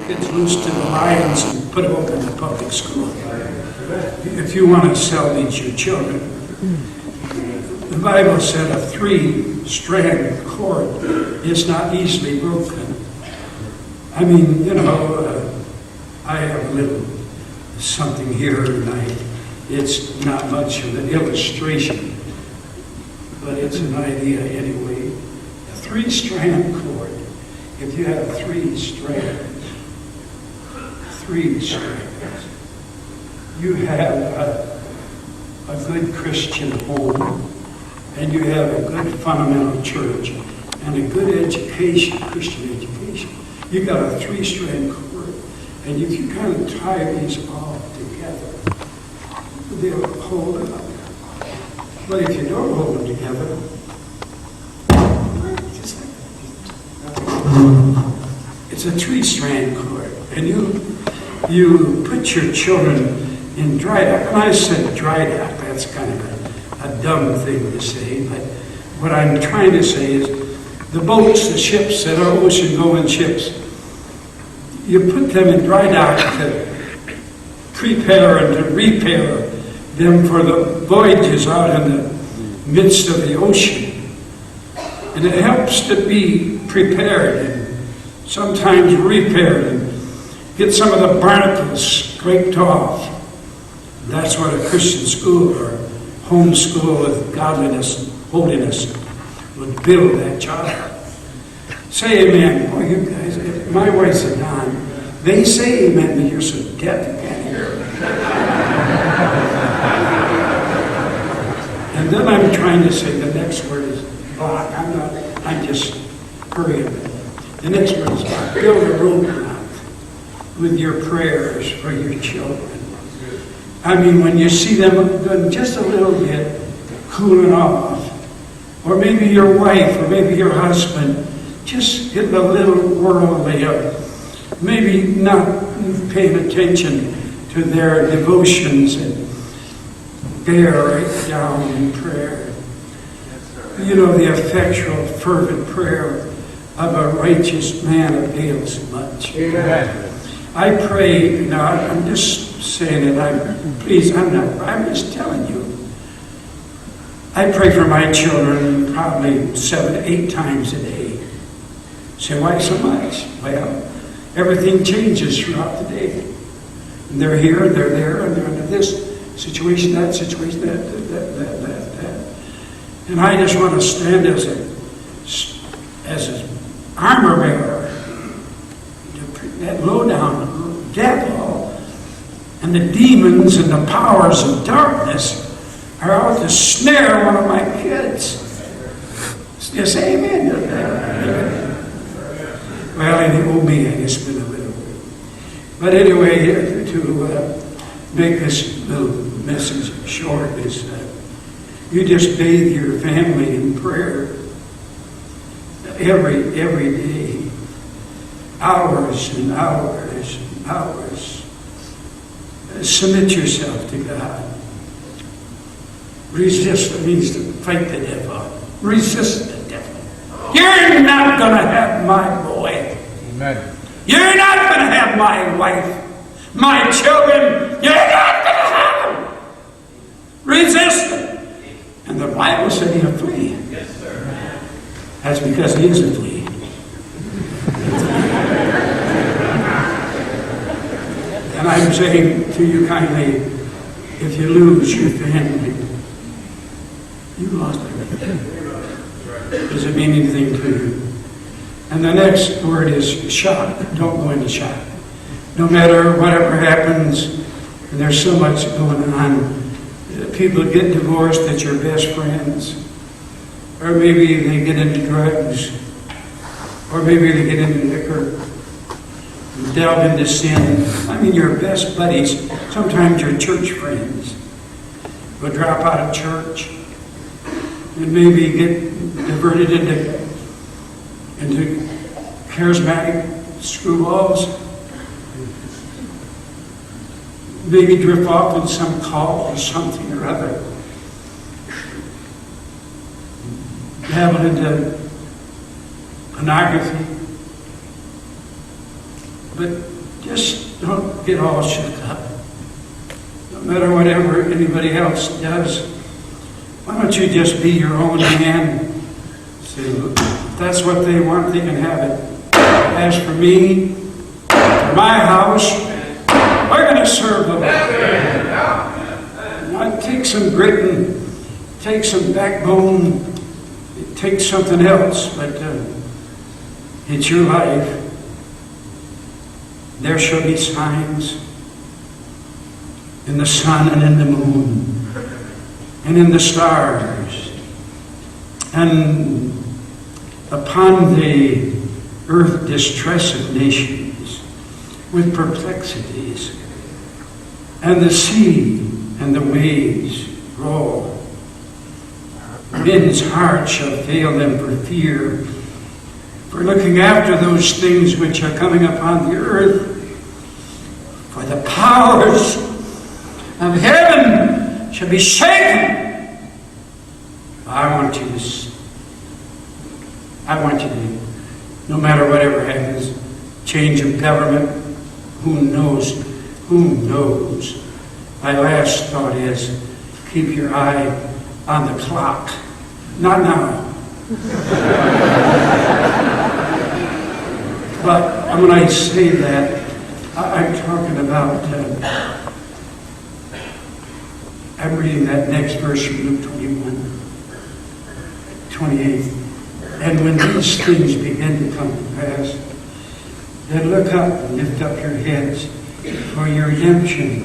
kids loose to the Lyons and put them in the public school. If you want to salvage your children, the Bible said a 3-strand cord is not easily broken. I mean, I have a little something here tonight. It's not much of an illustration, but it's an idea anyway. A 3-strand cord, if you have 3 strands, you have a good Christian home, and you have a good fundamental church, and a good education, Christian education. You got a 3-strand cord, and if you kind of tie these all together, they'll hold up. But if you don't hold them together, it's a 3-strand cord, and you put your children in dry dock. And I said dry dock, that's kind of a dumb thing to say, but what I'm trying to say is the boats, the ships that are ocean-going ships, you put them in dry dock to prepare and to repair them for the voyages out in the midst of the ocean. And it helps to be prepared and sometimes repaired and get some of the barnacles scraped off. That's what a Christian school or home school with godliness and holiness would build that child. Say amen. Boy, you guys, my wife's a non. They say amen, but you're so deaf you can't hear it. And then I'm trying to say the next word is block. I'm just hurrying. The next word is block. Build a roadblock with your prayers for your children. I mean, when you see them doing just a little bit, cooling off, or maybe your wife, or maybe your husband, just getting a little worldly, maybe not paying attention to their devotions and bear right down in prayer. The effectual, fervent prayer of a righteous man avails much. Amen. I pray, now I'm just saying it, I'm just telling you. I pray for my children probably 7 to 8 times a day. Say, why so much? Well, everything changes throughout the day. And they're here, and they're there, and they're under this situation, that situation, that. And I just want to stand as an armor bearer to that low down devil and the demons and the powers of darkness are out to snare one of my kids. Yes, amen. Well, in the old me, I guess, been a little bit. But anyway, to make this little message short is you just bathe your family in prayer every day, hours and hours and hours. Submit yourself to God. Resist means to fight the devil. Resist the devil. You're not going to have my boy. Amen. You're not going to have my wife, my children. You're not going to have them. Resist them. And the Bible said he'll flee. Yes, sir. That's because he is a flea. And I'm saying to you kindly, if you lose your family, you lost everything. Does it mean anything to you? And the next word is shock. Don't go into shock. No matter whatever happens, and there's so much going on, people get divorced that's your best friends. Or maybe they get into drugs. Or maybe they get into liquor. Delve into sin. I mean, your best buddies, sometimes your church friends, will drop out of church and maybe get diverted into charismatic screwballs. Maybe drift off in some cult or something or other. Dabble into pornography. But Just don't get all shook up. No matter whatever anybody else does, why don't you just be your own man? See, if that's what they want, they can have it. As for me, for my house, we're going to serve the Lord. Now, it takes some grit and take some backbone. It takes something else, but it's your life. There shall be signs in the sun and in the moon and in the stars and upon the earth distress of nations with perplexities, and the sea and the waves roll. Men's hearts shall fail them for fear, for looking after those things which are coming upon the earth. For the powers of heaven shall be shaken. I want you to, no matter whatever happens, change of government, who knows? Who knows? My last thought is, keep your eye on the clock. Not now. But when I say that, I'm talking about, I'm reading that next verse from Luke 28. And when these things begin to come to pass, then look up and lift up your heads, for your redemption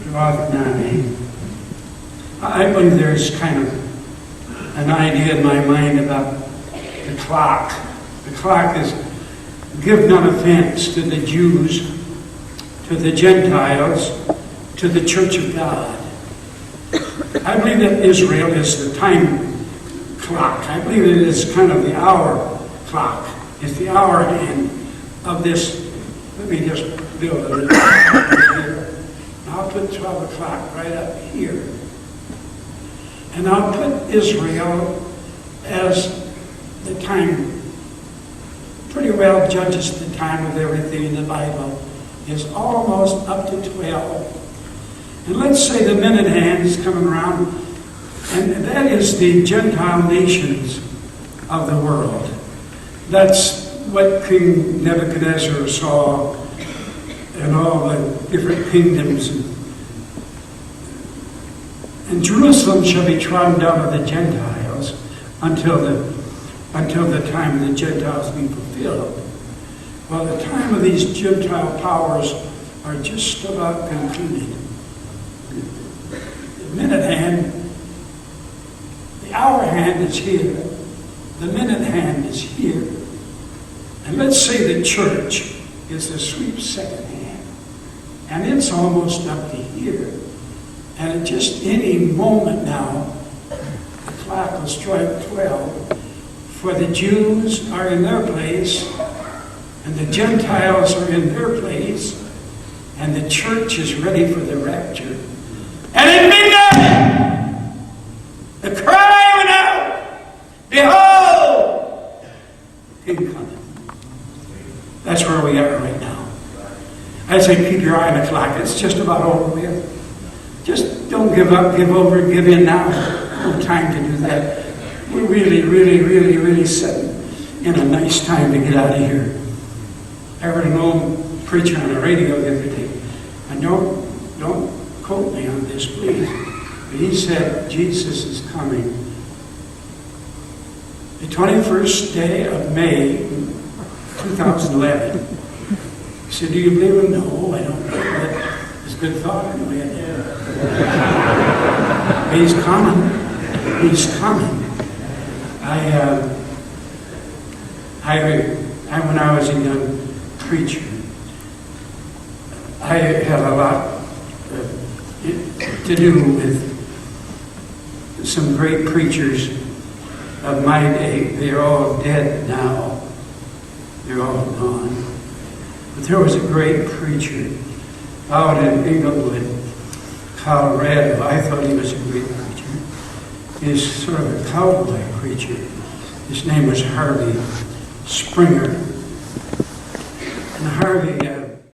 draweth nigh. I believe there's kind of an idea in my mind about the clock. The clock is, give none offense to the Jews, to the Gentiles, to the Church of God. I believe that Israel is the time clock. I believe it is kind of the hour clock. It's the hour hand of this. Let me just build a little here. I'll put 12 o'clock right up here. And I'll put Israel as the time, pretty well judges the time of everything in the Bible, is almost up to 12. And let's say the minute hand is coming around, and that is the Gentile nations of the world. That's what King Nebuchadnezzar saw and all the different kingdoms. And Jerusalem shall be trodden down of the Gentiles until the time of the Gentiles be fulfilled. Well, the time of these Gentile powers are just about concluded. The minute hand, the hour hand is here. The minute hand is here. And let's say the church is the sweep second hand. And it's almost up to here. And at just any moment now, the clock will strike 12. For the Jews are in their place, and the Gentiles are in their place, and the church is ready for the rapture. And at midnight, the cry went out, behold, the King cometh. That's where we are right now. I say keep your eye on the clock. It's just about over with. Just don't give up, give over, give in now. No time to do that. We're really sitting in a nice time to get out of here. I heard an old preacher on the radio the other day, and don't quote me on this, please. But he said Jesus is coming. The 21st day of May, 2011. He said, do you believe him? No, I don't believe it. It's a good thought anyway. He's coming. He's coming. When I was a young preacher, I had a lot to do with some great preachers of my day. They're all dead now. They're all gone. But there was a great preacher out in Englewood, Colorado. I thought he was a great preacher. He's sort of a cowboy preacher. His name was Harvey Springer. And Harvey